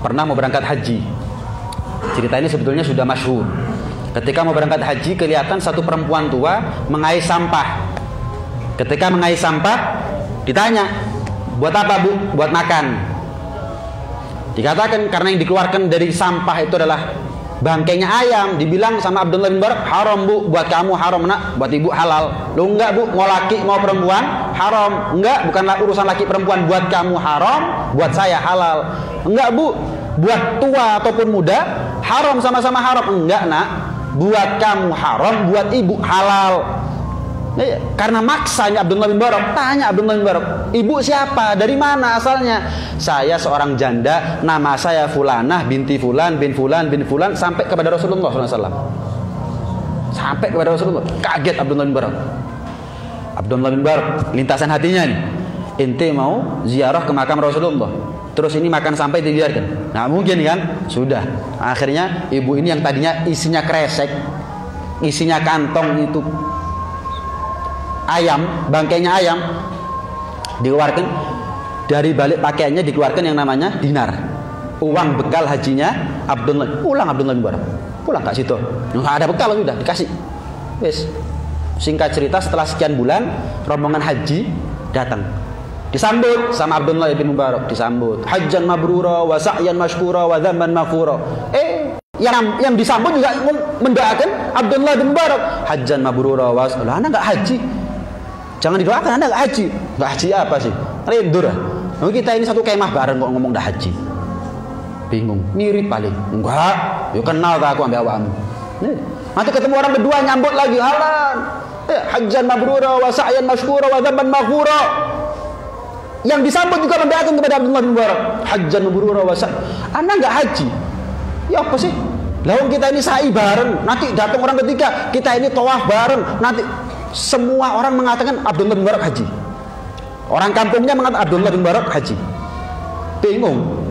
pernah mau berangkat haji. Cerita ini sebetulnya sudah masyhur. Ketika mau berangkat haji, kelihatan satu perempuan tua mengais sampah. Ketika mengais sampah, ditanya, buat apa bu? Buat makan. Dikatakan karena yang dikeluarkan dari sampah itu adalah bangkainya ayam. Dibilang sama Abdullah bin Barak, haram bu, buat kamu haram nak, buat ibu halal. Lu enggak bu, mau laki mau perempuan haram. Enggak, bukanlah urusan laki perempuan, buat kamu haram, buat saya halal. Enggak bu, buat tua ataupun muda haram, sama-sama haram. Enggak nak, buat kamu haram, buat ibu halal. Karena maksanya Abdullah bin Barak, tanya Abdullah bin Barak, ibu siapa? Dari mana asalnya? Saya seorang janda, nama saya Fulanah binti Fulan bin Fulan bin Fulan, sampai kepada Rasulullah SAW. Sampai kepada Rasulullah. Kaget Abdullah bin Barak. Abdullah bin Barak, lintasan hatinya nih, ente mau ziarah ke makam Rasulullah, terus ini makan sampai dibiarkan? Nah mungkin kan? Sudah. Akhirnya ibu ini yang tadinya isinya kresek, isinya kantong itu ayam, bangkainya ayam, dikeluarkan dari balik pakaiannya, dikeluarkan yang namanya dinar, uang bekal hajinya Abdullah. Pulang Abdullah bin Barak, pulang kak situ, nggak ada bekal, sudah dikasih. Wes, singkat cerita, setelah sekian bulan rombongan haji datang, disambut sama Abdullah bin Barak, disambut hajjan mabrura wa sa'yan mashkura wa dzamban maghfura. Yang disambut juga mendoakan Abdullah bin Barak, hajjan mabrura wa sa'yan. Anak nggak haji, jangan didoakan, anda nggak haji. Nggak haji apa sih? Rindur. Nah, kita ini satu kemah bareng kok ngomong dah haji. Bingung, mirip paling. Enggak, yuk kenal tak aku ambil awakmu. Nanti ketemu orang berdua nyambut lagi, halan. Hajjan mabrura wa sa'yan mashkura wa dzamban maghfura. Yang disambut juga mendoakan kepada Abdullah bin Barak, hajjan mabrura wa sa'yan. Anda nggak haji. Ya apa sih? Lalu kita ini sa'i bareng, nanti datang orang ketiga, kita ini tawaf bareng, nanti semua orang mengatakan Abdullah bin Barak haji. Orang kampungnya mengatakan Abdullah bin Barak haji. Bingung.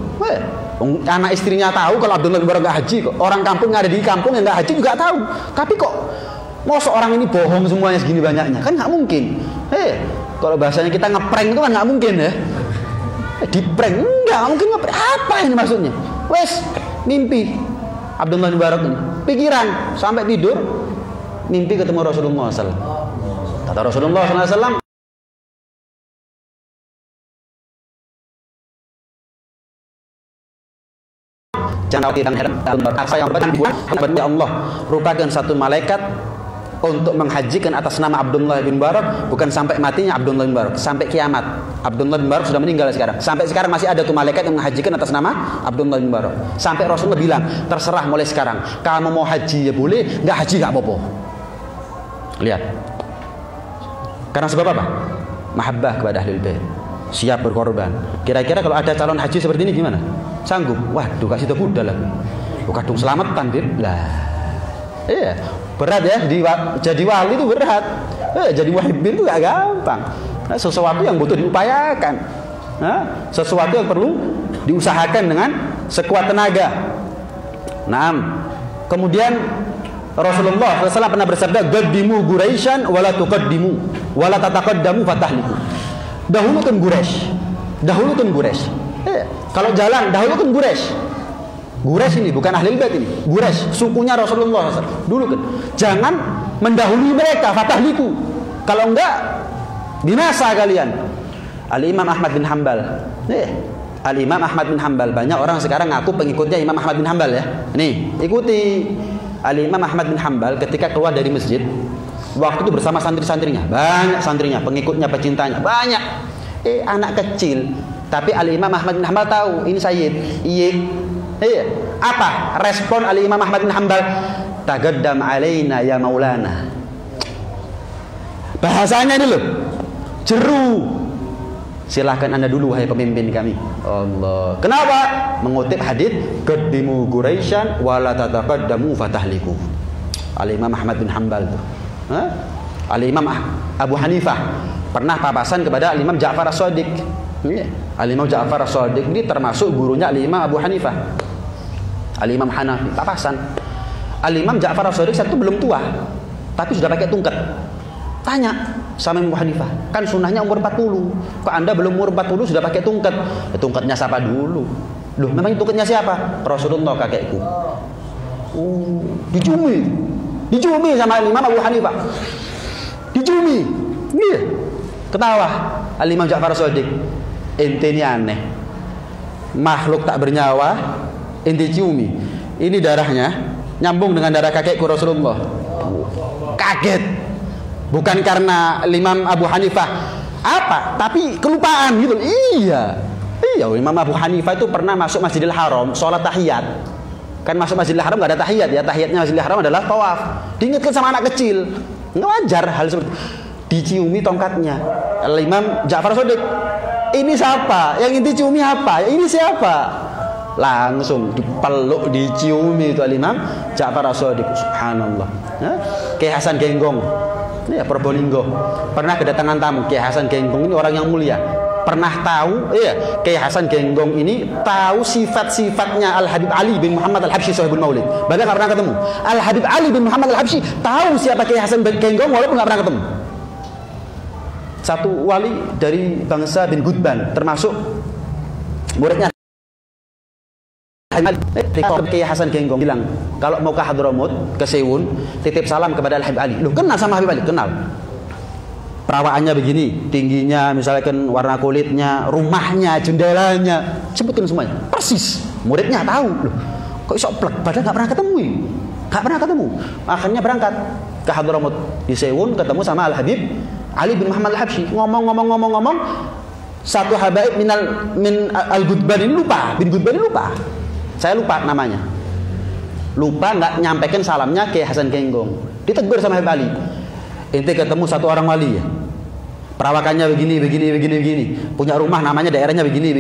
Anak istrinya tahu kalau Abdullah bin Barak nggak haji kok. Orang kampung yang ada di kampung yang nggak haji juga tahu. Tapi kok mau seorang ini bohong semuanya segini banyaknya? Kan nggak mungkin. Kalau bahasanya kita ngeprank itu kan nggak mungkin ya. Di prank nggak mungkin ngeprank. Apa ini maksudnya? Wes mimpi Abdullah bin Barak ini. Pikiran sampai tidur mimpi ketemu Rasulullah SAW. Kata Rasulullah SAW, jangan kita heran apa yang ya Allah rupakan satu malaikat untuk menghajikan atas nama Abdullah bin Barak, bukan sampai matinya Abdullah bin Barak, sampai kiamat. Abdullah bin Barak sudah meninggal sekarang. Sampai sekarang masih ada tuh malaikat yang menghajikan atas nama Abdullah bin Barak. Sampai Rasulullah bilang, terserah mulai sekarang, kamu mau haji ya boleh, nggak haji nggak apa-apa. Lihat. Karena sebab apa? Mahabbah kepada ahlul bait. Siap berkorban. Kira-kira kalau ada calon haji seperti ini gimana? Sanggup? Waduh, kasih tahu budal lagi. Kadung selamatan dir. Lah. Iya, berat ya jadi wali itu berat. Jadi muhibbin itu gak gampang. Sesuatu yang butuh diupayakan. Sesuatu yang perlu diusahakan dengan sekuat tenaga. Nah, kemudian Rasulullah SAW pernah bersabda, "Qaddimu Quraisyan wala tuqaddimu wala tataqaddamu fatahliku." Dahulukan Quraisy. Dahulukan Quraisy. Kalau jalan dahulukan Quraisy. Quraisy ini bukan ahli bait ini. Quraisy sukunya Rasulullah SAW. Dulu kan. Jangan mendahului mereka, fatahliku. Kalau enggak binasa kalian. Al-Imam Ahmad bin Hanbal. Al-Imam Ahmad bin Hanbal. Banyak orang sekarang ngaku pengikutnya Imam Ahmad bin Hanbal ya. Nih, ikuti. Al-Imam Ahmad bin Hanbal ketika keluar dari masjid, waktu itu bersama santri-santrinya, banyak santrinya, pengikutnya, pecintanya, banyak. Anak kecil, tapi Al-Imam Ahmad bin Hanbal tahu ini Sayyid. Apa respon Al-Imam Ahmad bin Hanbal? Tagaddam alaina ya maulana. Bahasanya ini loh, jeru. Silahkan anda dulu wahai pemimpin kami. Allah. Kenapa? Mengutip hadis qaddimu Quraisyan wala tataqaddamu fatahliku. Al-Imam Ahmad bin Hanbal tuh. Al-Imam Abu Hanifah pernah papasan kepada Al-Imam Ja'far As-Shadiq. Al-Imam Ja'far As-Shadiq ini termasuk gurunya Al-Imam Abu Hanifah. Al-Imam Hanafi papasan. Al-Imam Ja'far As-Shadiq saat itu belum tua, tapi sudah pakai tungkat. Tanya sama Abu Hanifah, kan sunnahnya umur 40, kok anda belum umur 40 sudah pakai tungkat? Tungkatnya siapa dulu? Loh, memang itu tuketnya siapa? Rasulullah kakekku. Dicumi sama Imam Abu Hanifah. Dicumi. Iya. Ketawa Al-Imam Ja'far Shadiq. Ente ini aneh. Makhluk tak bernyawa ente ciumi. Ini darahnya nyambung dengan darah kakekku Rasulullah. Kaget. Bukan karena Imam Abu Hanifah apa, tapi kelupaan gitu. Iya, Imam Abu Hanifah itu pernah masuk Masjidil Haram, sholat tahiyat. Kan masuk Masjidil Haram nggak ada tahiyat ya. Tahiyatnya Masjidil Haram adalah tawaf. Diingatkan sama anak kecil. Nggak wajar hal seperti itu. Diciumi tongkatnya. Imam Ja'far Shadiq. Ini siapa? Yang inti ciumi apa? Ini siapa? Langsung dipeluk, diciumi itu Imam Ja'far Shadiq. Subhanallah. Kiai Hasan Genggong. Ya, Probolinggo. Pernah kedatangan tamu. Kiai Hasan Genggong ini orang yang mulia. Pernah tahu, Kiai Hasan Genggong ini tahu sifat-sifatnya Al-Habib Ali bin Muhammad Al-Habsyi Shahibul Maulid. Bahkan nggak pernah ketemu. Al-Habib Ali bin Muhammad Al-Habsyi tahu siapa Kiai Hasan Genggong walaupun nggak pernah ketemu. Satu wali dari bangsa bin Gudban, termasuk muridnya Kiai Hasan Genggong bilang, kalau mau ke Hadramut, ke Sewun, titip salam kepada Al-Habib Ali. Loh, kenal sama Habib Ali? Kenal. Perawaannya begini, tingginya, misalkan warna kulitnya, rumahnya, jendelanya, sebutin semuanya. Persis. Muridnya tahu. Loh, kok iso plek? Padahal nggak pernah ketemu. Nggak pernah ketemu. Akhirnya berangkat ke Hadramut di Sewun, ketemu sama Al-Habib Ali bin Muhammad Al-Habsyi. Ngomong. Satu habaib min Al-Gudban ini lupa. Bin Gudban ini lupa. Saya lupa namanya. Lupa nggak nyampaikan salamnya ke Hasan Genggong. Ditegur sama Habib Ali. Ente ketemu satu orang wali ya. Perawakannya begini. Punya rumah namanya daerahnya begini.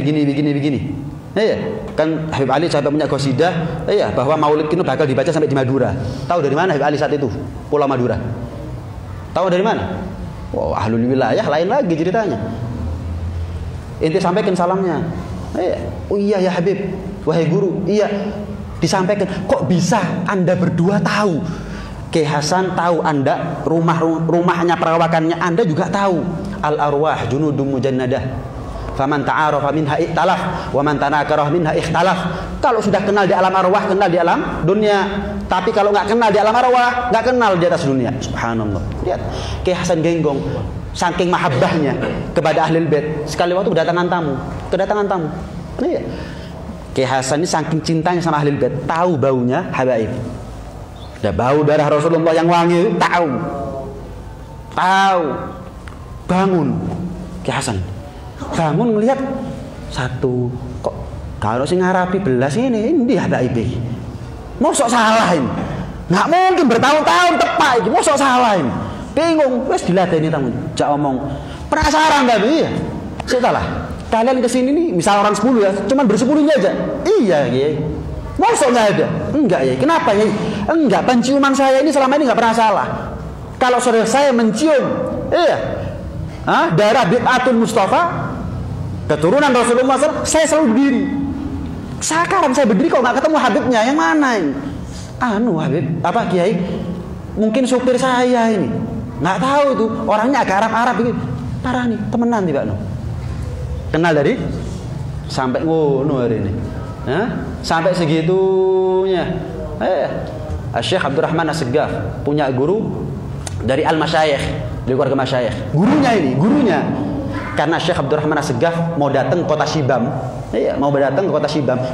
Iya. Kan Habib Ali sampai punya qasidah, bahwa Maulid itu bakal dibaca sampai di Madura. Tahu dari mana Habib Ali saat itu? Pulau Madura. Tahu dari mana? Wow, ahlul wilayah lain lagi ceritanya. Ente sampaikan salamnya. Oh iya ya Habib, wahai guru, iya disampaikan. Kok bisa Anda berdua tahu? Kiai Hasan tahu Anda, rumahnya perawakannya Anda juga tahu. Al arwah junudum mujannadah. Faman ta'arafa minha ikhtalaf wa man tanakara minha ikhtalaf. Kalau sudah kenal di alam arwah, kenal di alam dunia. Tapi kalau nggak kenal di alam arwah, nggak kenal di atas dunia. Subhanallah. Lihat Kiai Hasan Genggong saking mahabbahnya kepada Ahlul Bait, sekali waktu kedatangan tamu. Iya. Kiai Hasan ini saking cintanya sama Ahlul Bait, tahu baunya habaib. Ada bau darah Rasulullah yang wangi, tahu. Bangun Kiai Hasan. Bangun melihat satu, kok kalau si ngarapi belas ini habaib. Mosok salahin. Nggak mungkin bertahun-tahun tepak iki, mosok salahin. Bingung, wes diladeni tamu. Jak omong. Penasaran tapi iya. Setelah kalian kesini nih, misal orang 10 ya, cuman bersepuluhnya aja. Iya, Kiai. Mosok nggak ada? Enggak ya. Kenapa ya? Enggak, penciuman saya ini selama ini nggak pernah salah. Kalau saudara saya mencium, darah bid'atul Mustafa, keturunan Rasulullah SAW, saya selalu berdiri. Sekarang saya berdiri kok nggak ketemu Habibnya, yang mana ini? Habib, apa Kiai? Mungkin supir saya ini, nggak tahu itu orangnya agak Arab gitu. Parah nih, temenan tiba no. Kenal dari sampai ngono hari ini, sampai segitunya. Syekh Abdurrahman As-Segaf punya guru dari Al-Masyayikh, dari keluarga masyayikh. Gurunya. Karena Syekh Abdurrahman As-Segaf mau datang ke kota Syibam.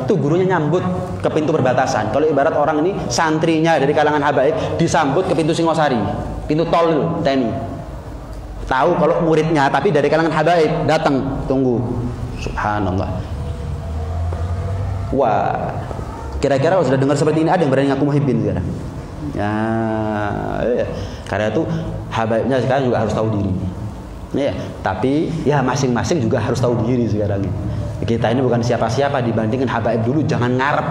Itu gurunya nyambut ke pintu perbatasan. Kalau ibarat orang ini santrinya dari kalangan habaib disambut ke pintu Singosari, pintu tol itu, TNI. Tahu kalau muridnya tapi dari kalangan habaib datang, tunggu. Subhanallah. Wah, kira-kira kalau sudah dengar seperti ini ada yang berani ngaku muhibbin sekarang? Ya, karena itu habaibnya sekarang juga harus tahu diri. Tapi ya masing-masing juga harus tahu diri sekarang ini. Kita ini bukan siapa-siapa dibandingkan habaib dulu, jangan ngarep.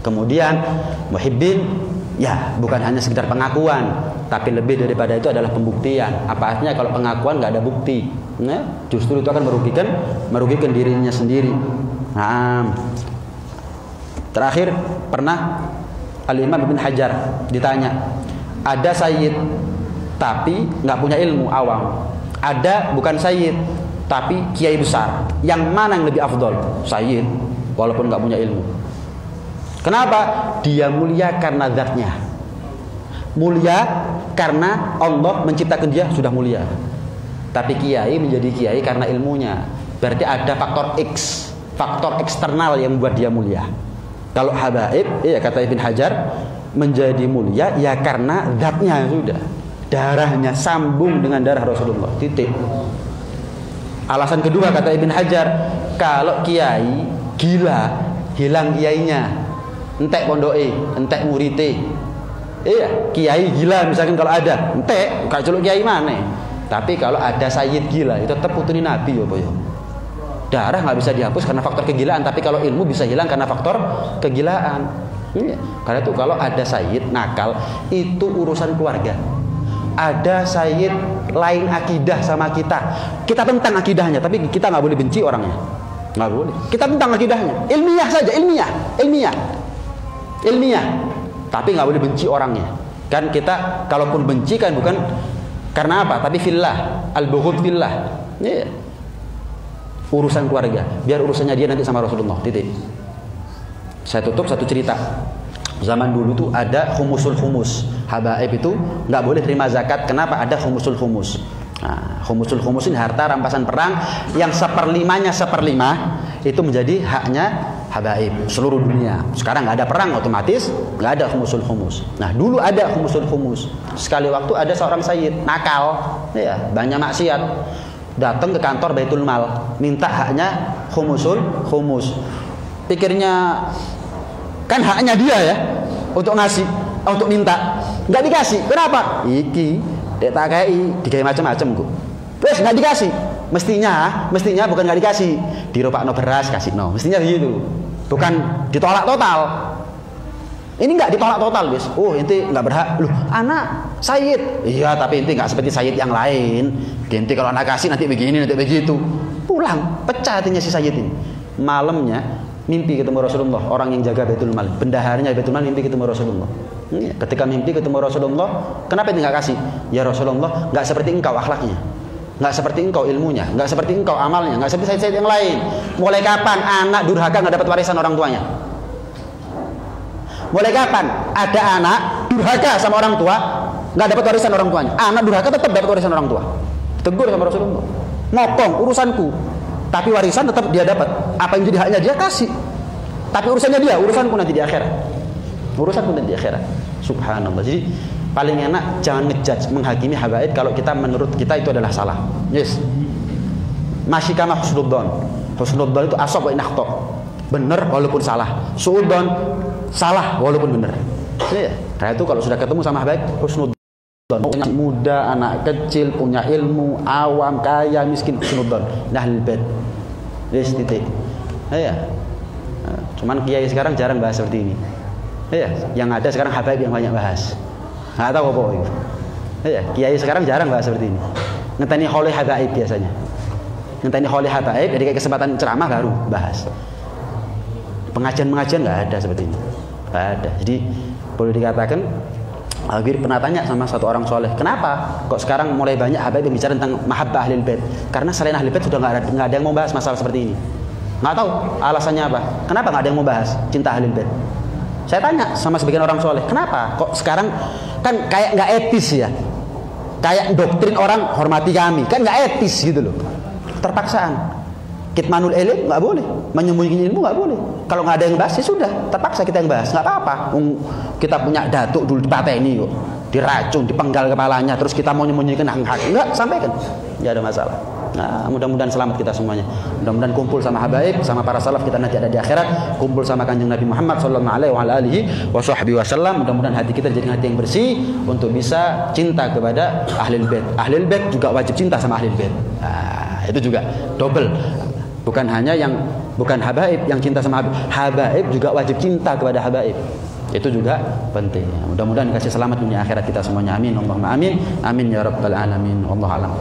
Kemudian muhibbin ya bukan hanya sekedar pengakuan, tapi lebih daripada itu adalah pembuktian. Apa artinya kalau pengakuan nggak ada bukti? Justru itu akan merugikan dirinya sendiri. Terakhir pernah Al-Imam Ibn Hajar ditanya, ada sayyid tapi nggak punya ilmu, awam. Ada bukan sayyid tapi kiai besar, yang mana yang lebih afdol? Sayyid. walaupun nggak punya ilmu. Kenapa? Dia mulia karena zatnya. Mulia karena Allah menciptakan dia sudah mulia. Tapi kiai menjadi kiai karena ilmunya. Berarti ada faktor X, faktor eksternal yang membuat dia mulia. Kalau habaib, iya kata Ibn Hajar, menjadi mulia ya karena zatnya sudah. Darahnya sambung dengan darah Rasulullah. Titik. Alasan kedua kata Ibn Hajar, kalau kiai gila, hilang kiainya. Entek pondoke, entek murite. Iya, kiai gila misalkan kalau ada, entek gak celuk kiai mana. Tapi kalau ada sayyid gila, itu tetap putuni nabi ya, boyo. Darah nggak bisa dihapus karena faktor kegilaan, tapi kalau ilmu bisa hilang karena faktor kegilaan. Iya. Karena itu kalau ada sayyid nakal, itu urusan keluarga. Ada sayyid lain akidah sama kita, kita tentang akidahnya, tapi kita nggak boleh benci orangnya, nggak boleh. Kita tentang akidahnya, ilmiah saja, ilmiah, tapi nggak boleh benci orangnya. Kan kita kalaupun benci kan bukan karena apa, tapi fillah, al-bughd fillah. Yeah. Urusan keluarga, biar urusannya dia nanti sama Rasulullah. Titik. Saya tutup satu cerita. Zaman dulu tuh ada khumusul khumus. Habaib itu nggak boleh terima zakat. Kenapa? Ada khumusul khumus. Nah, khumusul khumus ini harta rampasan perang yang seperlimanya itu menjadi haknya habaib seluruh dunia. Sekarang nggak ada perang, otomatis nggak ada khumusul khumus. Nah dulu ada khumusul khumus. Sekali waktu ada seorang sayyid nakal, ya banyak maksiat, datang ke kantor Baitul Mal minta haknya khumusul khumus. Pikirnya kan haknya dia ya untuk ngasih, untuk minta, nggak dikasih. Kenapa? Iki dia tak kayak digawe macam-macam kok. Terus nggak dikasih. Mestinya bukan nggak dikasih, diropakno beras kasih no. Mestinya gitu. Bukan ditolak total. Ini nggak ditolak total, guys. Oh, inti nggak berhak. Loh, anak sayyid. Iya, tapi inti nggak seperti sayyid yang lain. Inti kalau anak kasih nanti begini, nanti begitu. Pulang, pecah hatinya si sayyid ini. Malamnya mimpi ketemu Rasulullah, orang yang jaga Baitul Mal, bendaharanya Baitul Mal, mimpi ketemu Rasulullah. Ketika mimpi ketemu Rasulullah, kenapa dia nggak kasih? Ya Rasulullah, nggak seperti engkau akhlaknya, nggak seperti engkau ilmunya, nggak seperti engkau amalnya, nggak seperti sayyid yang lain. Mulai kapan anak durhaka nggak dapat warisan orang tuanya? Mulai kapan ada anak durhaka sama orang tua nggak dapat warisan orang tuanya? Anak durhaka tetap dapat warisan orang tua. Tegur sama Rasulullah, ngopong urusanku, tapi warisan tetap dia dapat. Apa yang jadi haknya dia kasih, tapi urusannya dia, urusanku nanti di akhirat. Urusanku nanti di akhirat. Subhanallah. Jadi paling enak jangan ngejudge, menghakimi habaib kalau kita menurut kita itu adalah salah. Yes. Masih kama husnudzon. Husnudzon itu asab wa inakhta. Benar walaupun salah. Suudzon salah walaupun benar. Iya. Karena itu kalau sudah ketemu sama habaib husnudzon. Muda, anak kecil, punya ilmu, awam, kaya, miskin, husnudzon. Ahlul bait. Yes, titik. Iya. Cuman kiai sekarang jarang bahas seperti ini. Iya, yang ada sekarang habaib yang banyak bahas. Nggak tahu apa itu. Iya, kiai sekarang jarang bahas seperti ini. Ngenteni kholi habaib biasanya. Ngenteni kholi habaib, jadi kayak kesempatan ceramah baru bahas. Pengajian-pengajian nggak ada seperti ini. Nggak ada. Jadi boleh dikatakan Al-Ghir pernah tanya sama satu orang soleh, kenapa kok sekarang mulai banyak habaib yang bicara tentang mahabbah ahlul bait? Karena selain ahlul bait sudah nggak ada yang mau bahas masalah seperti ini. Nggak tahu alasannya apa. Kenapa nggak ada yang mau bahas cinta ahlul bait? Saya tanya sama sebagian orang soleh, kenapa kok sekarang kan kayak nggak etis ya? Kayak doktrin orang hormati kami, kan nggak etis gitu loh. Terpaksaan. Kitmanul ilm nggak boleh, menyembunyikan ilmu nggak boleh. Kalau nggak ada yang bahas ya sudah, terpaksa kita yang bahas, nggak apa-apa. Kita punya datuk dulu dipateni kok, diracun, dipenggal kepalanya, terus kita mau menyembunyikan hak-hak, nggak sampaikan, nggak ada masalah. Nah, mudah-mudahan selamat kita semuanya. Mudah-mudahan kumpul sama habaib, sama para salaf kita nanti ada di akhirat, kumpul sama kanjeng Nabi Muhammad sallallahu alaihi wasallam. Mudah-mudahan hati kita jadi hati yang bersih untuk bisa cinta kepada ahlul bait. Ahlul bait juga wajib cinta sama ahlul bait. Nah, itu juga double. Bukan hanya yang bukan habaib yang cinta sama habaib juga wajib cinta kepada habaib. Itu juga penting. Mudah-mudahan dikasih selamat dunia akhirat kita semuanya. Amin. Allahumma amin. Amin ya rabbal alamin. Wallahu a'lam.